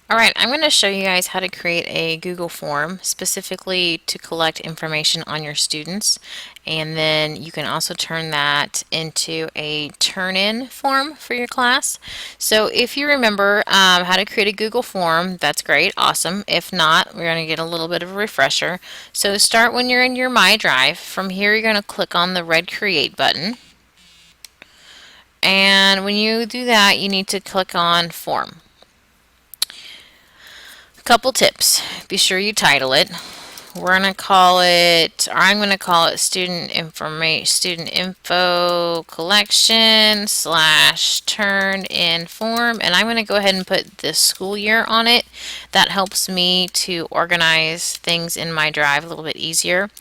Alright, I'm going to show you guys how to create a Google form specifically to collect information on your students, and then you can also turn that into a turn-in form for your class. So if you remember how to create a Google form, that's great, awesome. If not, we're going to get a little bit of a refresher. So start when you're in your My Drive. From here you're going to click on the red Create button, and when you do that you need to click on Form. Couple tips. Be sure you title it. We're going to call it, or I'm going to call it student info collection slash turn in form, and I'm going to go ahead and put the school year on it. That helps me to organize things in my drive a little bit easier.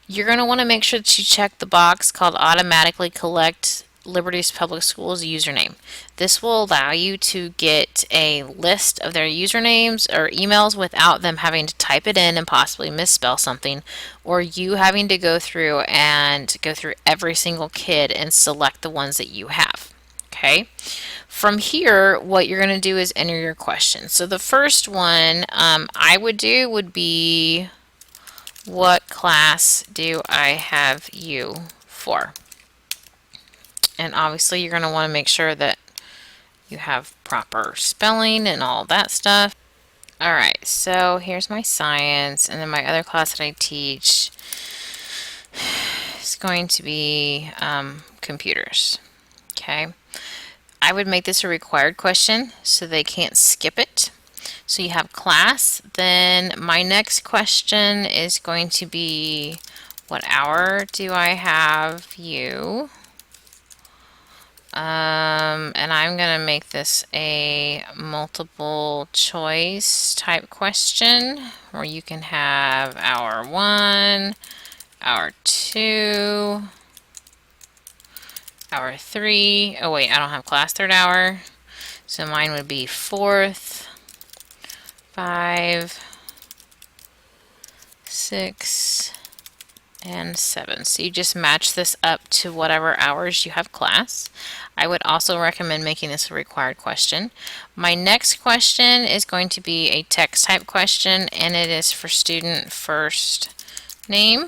You're going to want to make sure that you check the box called automatically collect Liberty's Public Schools username. This will allow you to get a list of their usernames or emails without them having to type it in and possibly misspell something, or you having to go through every single kid and select the ones that you have. Okay. From here, what you're going to do is enter your questions. So the first one I would do would be, what class do I have you for? And obviously you're going to want to make sure that you have proper spelling and all that stuff. Alright, so here's my science, and then my other class that I teach is going to be computers. Okay, I would make this a required question so they can't skip it. So you have class, then my next question is going to be, what hour do I have you? And I'm going to make this a multiple choice type question where you can have hour 1, hour 2, hour 3. Oh wait, I don't have class third hour. So mine would be 4th, 5, 6, and 7. So you just match this up to whatever hours you have class. I would also recommend making this a required question. My next question is going to be a text type question, and it is for student first name.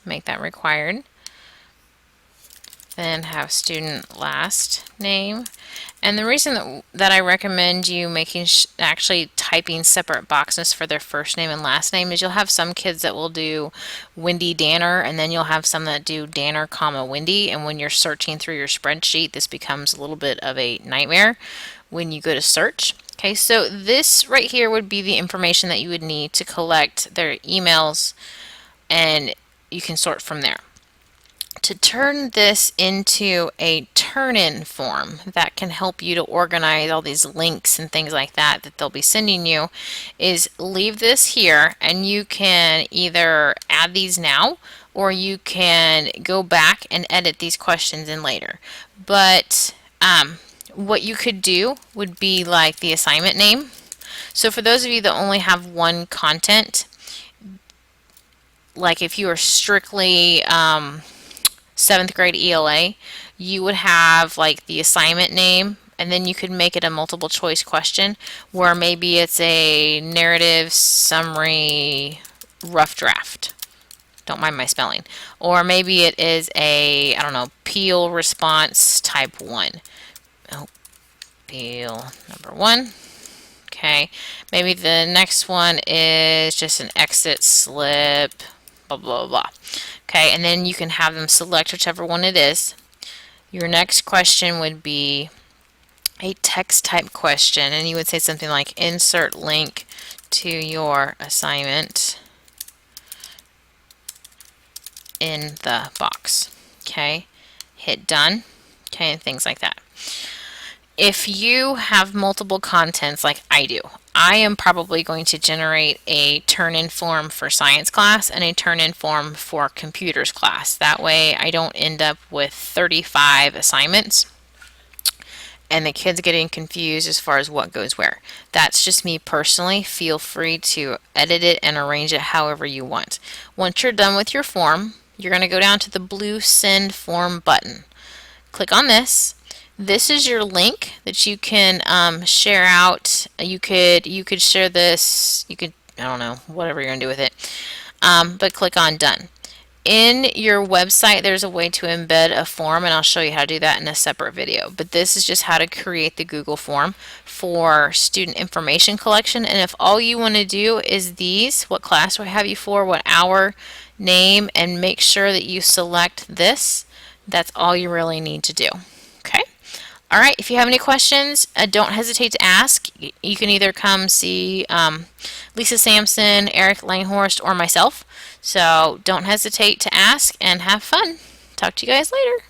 Make that required. Then have student last name. And the reason that I recommend you actually typing separate boxes for their first name and last name is you'll have some kids that will do Wendy Danner, and then you'll have some that do Danner, comma Wendy, and when you're searching through your spreadsheet, this becomes a little bit of a nightmare when you go to search. Okay, so this right here would be the information that you would need to collect their emails, and you can sort from there. To turn this into a turn-in form that can help you to organize all these links and things like that that they'll be sending you is leave this here, and you can either add these now or you can go back and edit these questions in later. But what you could do would be like the assignment name. So for those of you that only have one content, like if you are strictly 7th grade ELA, you would have like the assignment name, and then you could make it a multiple choice question where maybe it's a narrative summary rough draft. Don't mind my spelling. Or maybe it is a, I don't know, Peel response type 1. Oh, Peel number 1. Okay. Maybe the next one is just an exit slip, blah, blah, blah. Okay, and then you can have them select whichever one it is. Your next question would be a text type question, and you would say something like insert link to your assignment in the box. Okay, hit done. Okay, and things like that. If you have multiple contents like I do, I am probably going to generate a turn-in form for science class and a turn-in form for computers class. That way I don't end up with 35 assignments and the kids getting confused as far as what goes where. That's just me personally. Feel free to edit it and arrange it however you want. Once you're done with your form, you're going to go down to the blue Send Form button. Click on this. This is your link that you can share out. You could share this. You could, I don't know, whatever you're gonna do with it. But click on done. In your website, there's a way to embed a form, and I'll show you how to do that in a separate video. But this is just how to create the Google form for student information collection. And if all you want to do is these, what class do I have you for, what hour, name, and make sure that you select this, that's all you really need to do. Okay? All right, if you have any questions, don't hesitate to ask. You can either come see Lisa Sampson, Eric Langhorst, or myself. So don't hesitate to ask and have fun. Talk to you guys later.